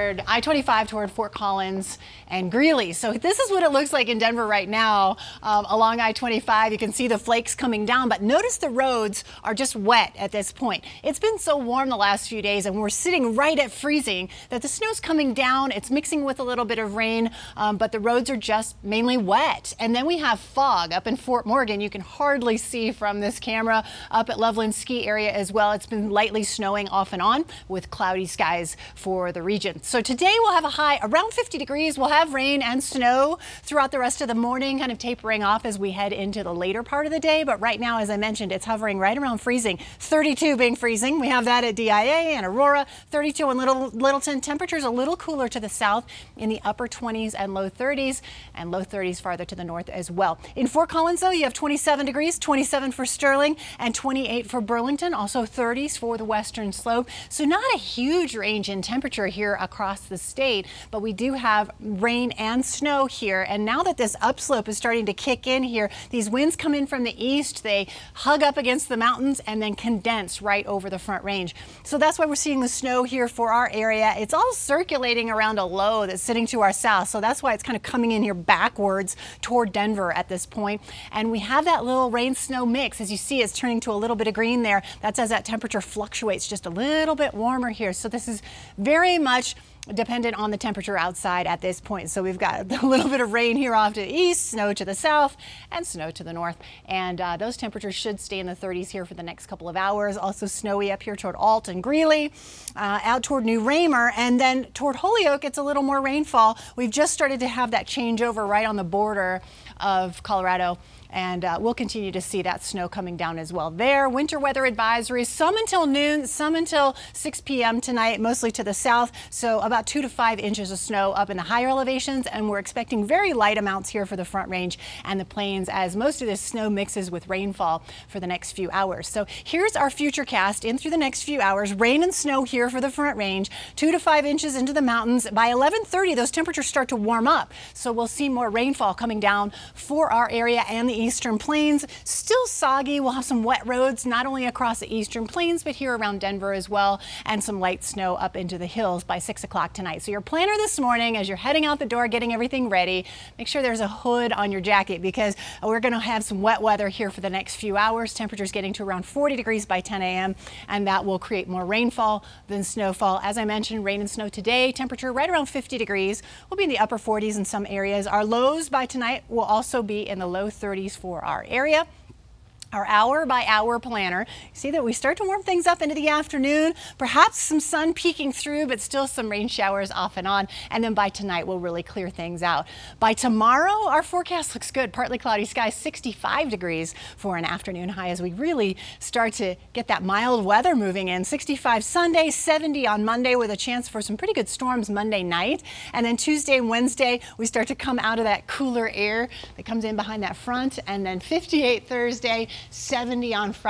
I-25 toward Fort Collins and Greeley. So this is what it looks like in Denver right now along I-25. You can see the flakes coming down, but notice the roads are just wet at this point. It's been so warm the last few days and we're sitting right at freezing that the snow's coming down. It's mixing with a little bit of rain, but the roads are just mainly wet. And then we have fog up in Fort Morgan. You can hardly see from this camera. Up at Loveland Ski Area as well. It's been lightly snowing off and on with cloudy skies for the region. So today we'll have a high around 50 degrees. We'll have rain and snow throughout the rest of the morning, kind of tapering off as we head into the later part of the day. But right now, as I mentioned, it's hovering right around freezing. 32 being freezing. We have that at DIA and Aurora. 32 in Littleton. Temperatures a little cooler to the south in the upper 20s and low 30s, and low 30s farther to the north as well. In Fort Collins, though, you have 27 degrees, 27 for Sterling and 28 for Burlington. Also 30s for the western slope. So not a huge range in temperature here across the state, but we do have rain and snow here. And now that this upslope is starting to kick in here, these winds come in from the east, they hug up against the mountains and then condense right over the Front Range. So that's why we're seeing the snow here for our area. It's all circulating around a low that's sitting to our south. So that's why it's kind of coming in here backwards toward Denver at this point. And we have that little rain snow mix. As you see, it's turning to a little bit of green there. That's as that temperature fluctuates just a little bit warmer here. So this is very much dependent on the temperature outside at this point. So we've got a little bit of rain here off to the east, snow to the south, and snow to the north. And those temperatures should stay in the 30s here for the next couple of hours. Also snowy up here toward Alt and Greeley, out toward New Raymer, and then toward Holyoke, it's a little more rainfall. We've just started to have that changeover right on the border of Colorado. And we'll continue to see that snow coming down as well there. Winter weather advisories, some until noon, some until 6 p.m. tonight, mostly to the south. So about 2 to 5 inches of snow up in the higher elevations. And we're expecting very light amounts here for the Front Range and the plains as most of this snow mixes with rainfall for the next few hours. So here's our future cast in through the next few hours. Rain and snow here for the Front Range, 2 to 5 inches into the mountains. By 11:30, those temperatures start to warm up. So we'll see more rainfall coming down for our area and the eastern plains. Still soggy. We'll have some wet roads not only across the eastern plains but here around Denver as well, and some light snow up into the hills by 6 o'clock tonight. So your planner this morning, as you're heading out the door getting everything ready, make sure there's a hood on your jacket because we're going to have some wet weather here for the next few hours. Temperatures getting to around 40 degrees by 10 a.m. and that will create more rainfall than snowfall. As I mentioned, rain and snow today. Temperature right around 50 degrees. We'll be in the upper 40s in some areas. Our lows by tonight will also be in the low 30s for our area. Our hour-by-hour planner. See that we start to warm things up into the afternoon, perhaps some sun peeking through, but still some rain showers off and on. And then by tonight, we'll really clear things out. By tomorrow, our forecast looks good. Partly cloudy skies, 65 degrees for an afternoon high as we really start to get that mild weather moving in. 65 Sunday, 70 on Monday with a chance for some pretty good storms Monday night. And then Tuesday and Wednesday, we start to come out of that cooler air that comes in behind that front. And then 58 Thursday, 70 on Friday.